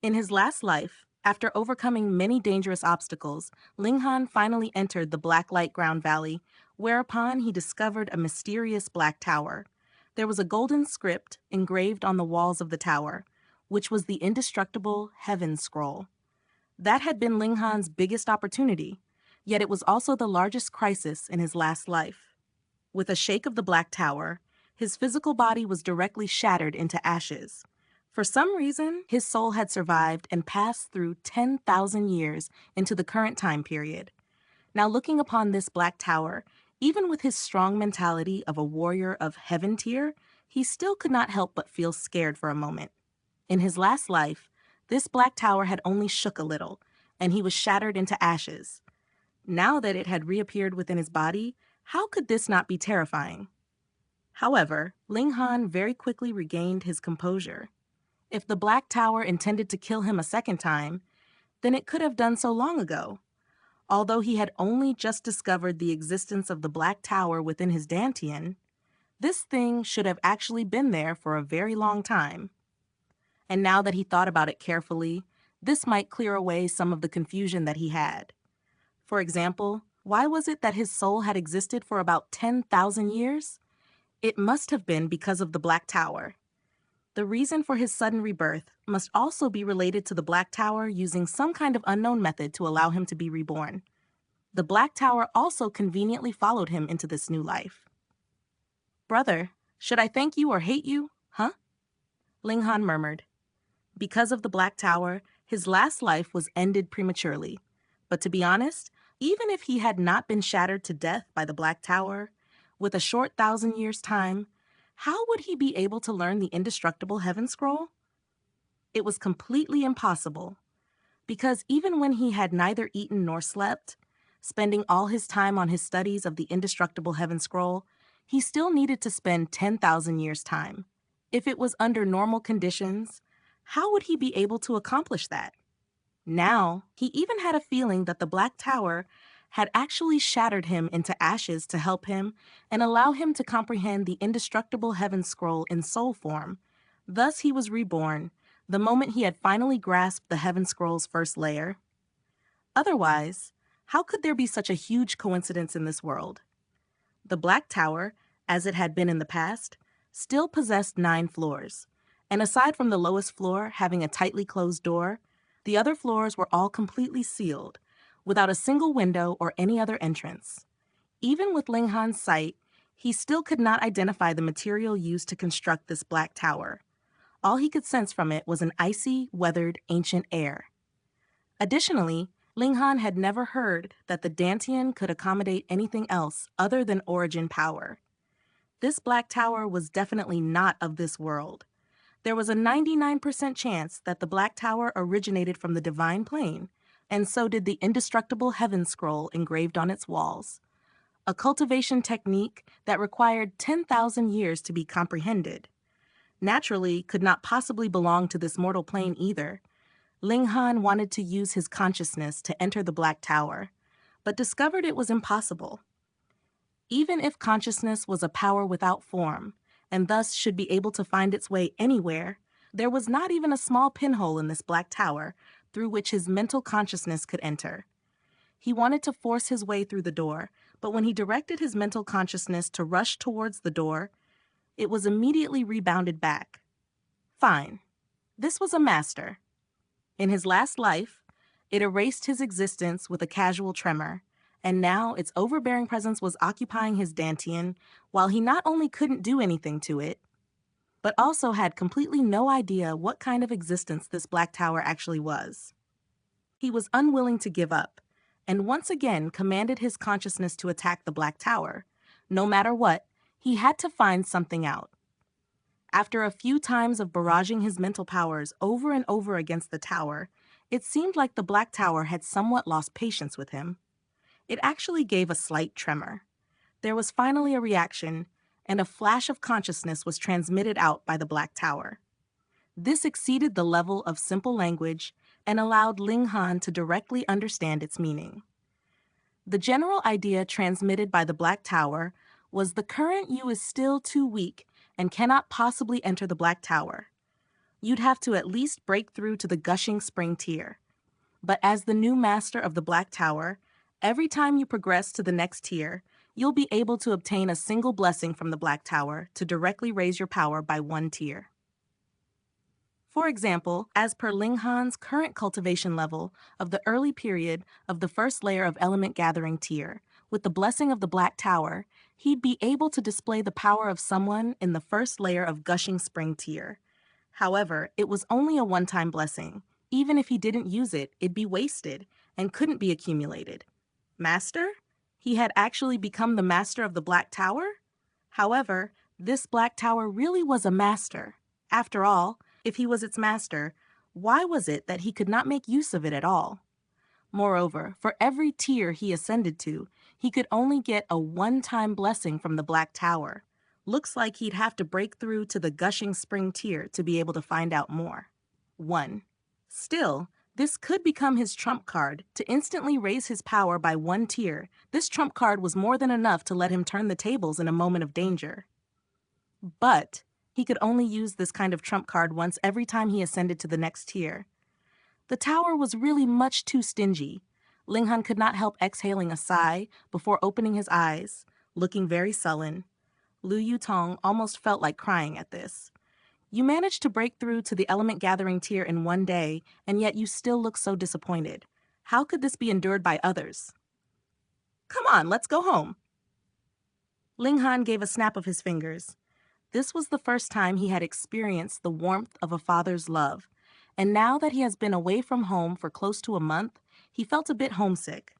In his last life, after overcoming many dangerous obstacles, Linghan finally entered the Black Light Ground Valley, whereupon he discovered a mysterious black tower. There was a golden script engraved on the walls of the tower, which was the indestructible Heaven Scroll. That had been Linghan's biggest opportunity, yet it was also the largest crisis in his last life. With a shake of the Black Tower, his physical body was directly shattered into ashes. For some reason, his soul had survived and passed through 10,000 years into the current time period. Now, looking upon this Black Tower, even with his strong mentality of a warrior of heaven tier, he still could not help but feel scared for a moment. In his last life, this Black Tower had only shook a little, and he was shattered into ashes. Now that it had reappeared within his body, how could this not be terrifying? However, Linghan very quickly regained his composure. If the Black Tower intended to kill him a second time, then it could have done so long ago. Although he had only just discovered the existence of the Black Tower within his Dantian, this thing should have actually been there for a very long time. And now that he thought about it carefully, this might clear away some of the confusion that he had. For example, why was it that his soul had existed for about 10,000 years? It must have been because of the Black Tower. The reason for his sudden rebirth must also be related to the Black Tower using some kind of unknown method to allow him to be reborn. The Black Tower also conveniently followed him into this new life. "Brother, should I thank you or hate you, huh?" Linghan murmured. Because of the Black Tower, his last life was ended prematurely. But to be honest, even if he had not been shattered to death by the Black Tower, with a short 1,000 years' time, how would he be able to learn the indestructible Heaven Scroll? It was completely impossible, because even when he had neither eaten nor slept, spending all his time on his studies of the indestructible Heaven Scroll, he still needed to spend 10,000 years' time. If it was under normal conditions, how would he be able to accomplish that? Now, he even had a feeling that the Black Tower had actually shattered him into ashes to help him and allow him to comprehend the indestructible Heaven Scroll in soul form. Thus, he was reborn, the moment he had finally grasped the Heaven Scroll's first layer. Otherwise, how could there be such a huge coincidence in this world? The Black Tower, as it had been in the past, still possessed 9 floors, and aside from the lowest floor having a tightly closed door, the other floors were all completely sealed, without a single window or any other entrance. Even with Linghan's sight, he still could not identify the material used to construct this Black Tower. All he could sense from it was an icy, weathered, ancient air. Additionally, Linghan had never heard that the Dantian could accommodate anything else other than origin power. This Black Tower was definitely not of this world. There was a 99% chance that the Black Tower originated from the divine plane, and so did the indestructible Heaven Scroll engraved on its walls. A cultivation technique that required 10,000 years to be comprehended. Naturally, could not possibly belong to this mortal plane either. Linghan wanted to use his consciousness to enter the Black Tower, but discovered it was impossible. Even if consciousness was a power without form, and thus should be able to find its way anywhere, there was not even a small pinhole in this Black Tower through which his mental consciousness could enter. He wanted to force his way through the door, but when he directed his mental consciousness to rush towards the door, it was immediately rebounded back. Fine. This was a master. In his last life, it erased his existence with a casual tremor, and now its overbearing presence was occupying his Dantian, while he not only couldn't do anything to it, but also had completely no idea what kind of existence this Black Tower actually was. He was unwilling to give up, and once again commanded his consciousness to attack the Black Tower. No matter what, he had to find something out. After a few times of barraging his mental powers over and over against the tower, it seemed like the Black Tower had somewhat lost patience with him. It actually gave a slight tremor. There was finally a reaction, and a flash of consciousness was transmitted out by the Black Tower. This exceeded the level of simple language and allowed Linghan to directly understand its meaning. The general idea transmitted by the Black Tower was the current you is still too weak and cannot possibly enter the Black Tower. You'd have to at least break through to the gushing spring tier. But as the new master of the Black Tower, every time you progress to the next tier, you'll be able to obtain a single blessing from the Black Tower to directly raise your power by one tier. For example, as per Linghan's current cultivation level of the early period of the first layer of element gathering tier, with the blessing of the Black Tower, he'd be able to display the power of someone in the first layer of gushing spring tier. However, it was only a one-time blessing. Even if he didn't use it, it'd be wasted and couldn't be accumulated. Master? He had actually become the master of the Black Tower? However, this Black Tower really was a master. After all, if he was its master, why was it that he could not make use of it at all? Moreover, for every tier he ascended to, he could only get a one-time blessing from the Black Tower. Looks like he'd have to break through to the gushing spring tier to be able to find out more. 1. Still, this could become his trump card to instantly raise his power by one tier. This trump card was more than enough to let him turn the tables in a moment of danger. But he could only use this kind of trump card once every time he ascended to the next tier. The tower was really much too stingy. Linghan could not help exhaling a sigh before opening his eyes, looking very sullen. Lu Yutong almost felt like crying at this. You managed to break through to the element gathering tier in one day, and yet you still look so disappointed. How could this be endured by others? Come on, let's go home. Linghan gave a snap of his fingers. This was the first time he had experienced the warmth of a father's love, and now that he has been away from home for close to a month, he felt a bit homesick.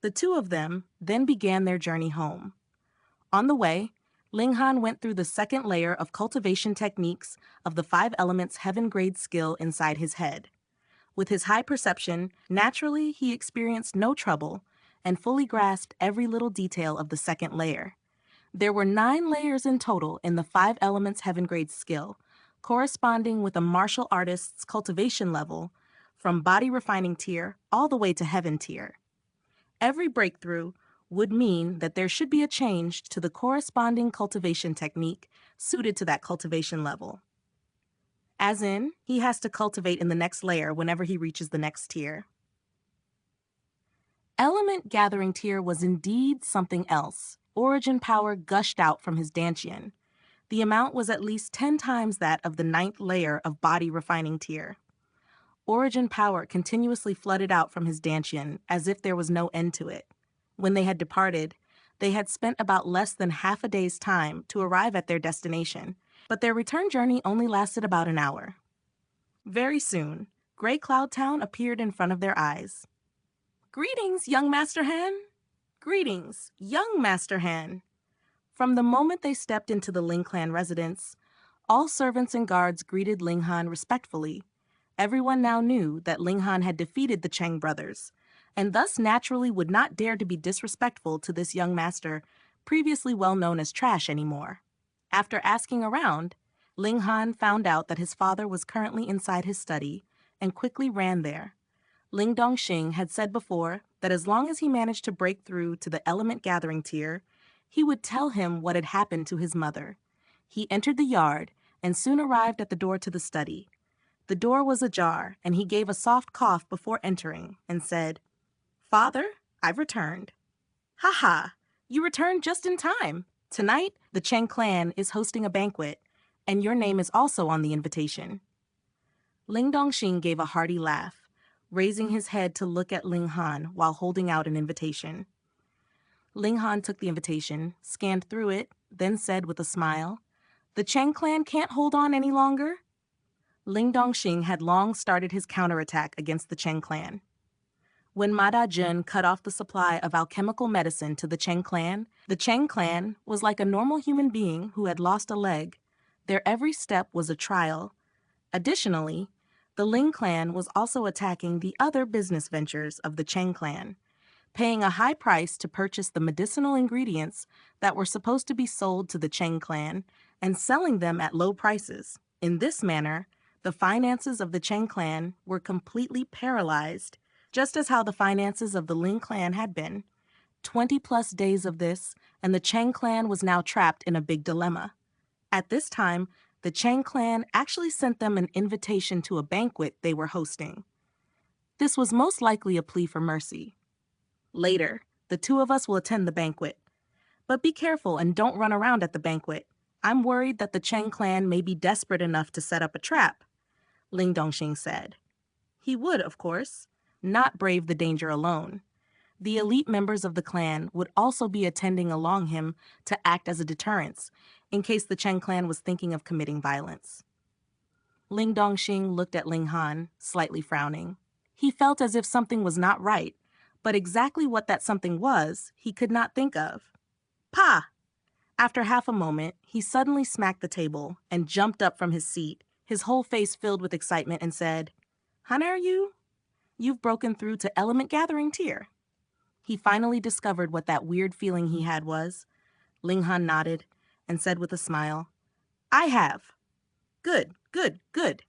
The two of them then began their journey home. On the way, Linghan went through the second layer of cultivation techniques of the 5 elements heaven grade skill inside his head. With his high perception, naturally he experienced no trouble and fully grasped every little detail of the second layer. There were 9 layers in total in the 5 elements heaven grade skill, corresponding with a martial artist's cultivation level from body refining tier all the way to heaven tier. Every breakthrough would mean that there should be a change to the corresponding cultivation technique suited to that cultivation level. As in, he has to cultivate in the next layer whenever he reaches the next tier. Element gathering tier was indeed something else. Origin power gushed out from his dantian. The amount was at least 10 times that of the 9th layer of body refining tier. Origin power continuously flooded out from his dantian as if there was no end to it. When they had departed, they had spent about less than half a day's time to arrive at their destination, but their return journey only lasted about an hour. Very soon, Grey Cloud Town appeared in front of their eyes. "Greetings, young Master Han!" "Greetings, young Master Han!" From the moment they stepped into the Ling clan residence, all servants and guards greeted Linghan respectfully. Everyone now knew that Linghan had defeated the Cheng brothers, and thus naturally would not dare to be disrespectful to this young master, previously well known as trash anymore. After asking around, Linghan found out that his father was currently inside his study and quickly ran there. Ling Dongxing had said before that as long as he managed to break through to the element gathering tier, he would tell him what had happened to his mother. He entered the yard and soon arrived at the door to the study. The door was ajar, and he gave a soft cough before entering and said, "Father, I've returned." "Ha ha! You returned just in time. Tonight, the Cheng clan is hosting a banquet, and your name is also on the invitation." Ling Dongxing gave a hearty laugh, raising his head to look at Ling Han while holding out an invitation. Ling Han took the invitation, scanned through it, then said with a smile, "The Cheng clan can't hold on any longer?" Ling Dongxing had long started his counterattack against the Cheng clan. When Ma Da-jun cut off the supply of alchemical medicine to the Cheng clan was like a normal human being who had lost a leg. Their every step was a trial. Additionally, the Ling clan was also attacking the other business ventures of the Cheng clan, paying a high price to purchase the medicinal ingredients that were supposed to be sold to the Cheng clan and selling them at low prices. In this manner, the finances of the Cheng clan were completely paralyzed, just as how the finances of the Ling clan had been. 20+ days of this, and the Cheng clan was now trapped in a big dilemma. At this time, The Chang clan actually sent them an invitation to a banquet they were hosting. This was most likely a plea for mercy. Later, the two of us will attend the banquet. But be careful and don't run around at the banquet. I'm worried that the Cheng clan may be desperate enough to set up a trap, Ling Dongxing said. He would, of course, not brave the danger alone. The elite members of the clan would also be attending along him to act as a deterrence in case the Cheng clan was thinking of committing violence. Ling Dongxing looked at Ling Han, slightly frowning. He felt as if something was not right, but exactly what that something was, he could not think of. Pa! After half a moment, he suddenly smacked the table and jumped up from his seat, his whole face filled with excitement, and said, "Han, are you? You've broken through to Element Gathering tier." He finally discovered what that weird feeling he had was. Ling Han nodded and said with a smile, "I have." "Good, good, good."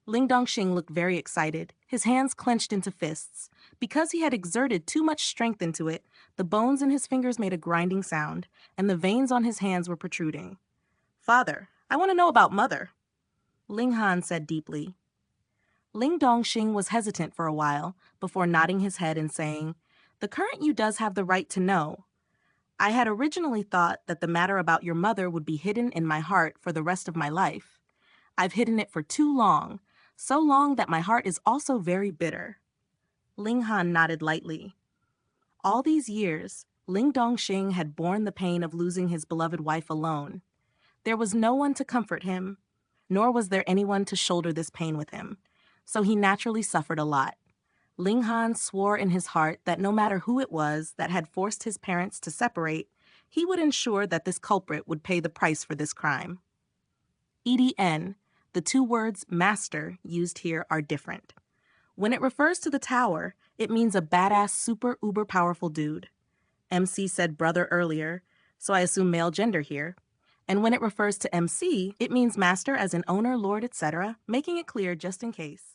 Ling Dongxing looked very excited, his hands clenched into fists. Because he had exerted too much strength into it, the bones in his fingers made a grinding sound, and the veins on his hands were protruding. "Father, I want to know about Mother," Ling Han said deeply. Ling Dongxing was hesitant for a while, before nodding his head and saying, "The current you does have the right to know. I had originally thought that the matter about your mother would be hidden in my heart for the rest of my life. I've hidden it for too long, so long that my heart is also very bitter." Ling Han nodded lightly. All these years, Ling Dongxing had borne the pain of losing his beloved wife alone. There was no one to comfort him, nor was there anyone to shoulder this pain with him, so he naturally suffered a lot. Ling Han swore in his heart that no matter who it was that had forced his parents to separate, he would ensure that this culprit would pay the price for this crime. EDN, the two words master used here are different. When it refers to the tower, it means a badass super uber powerful dude. MC said brother earlier, so I assume male gender here. And when it refers to MC, it means master as in owner, lord, etc., making it clear just in case.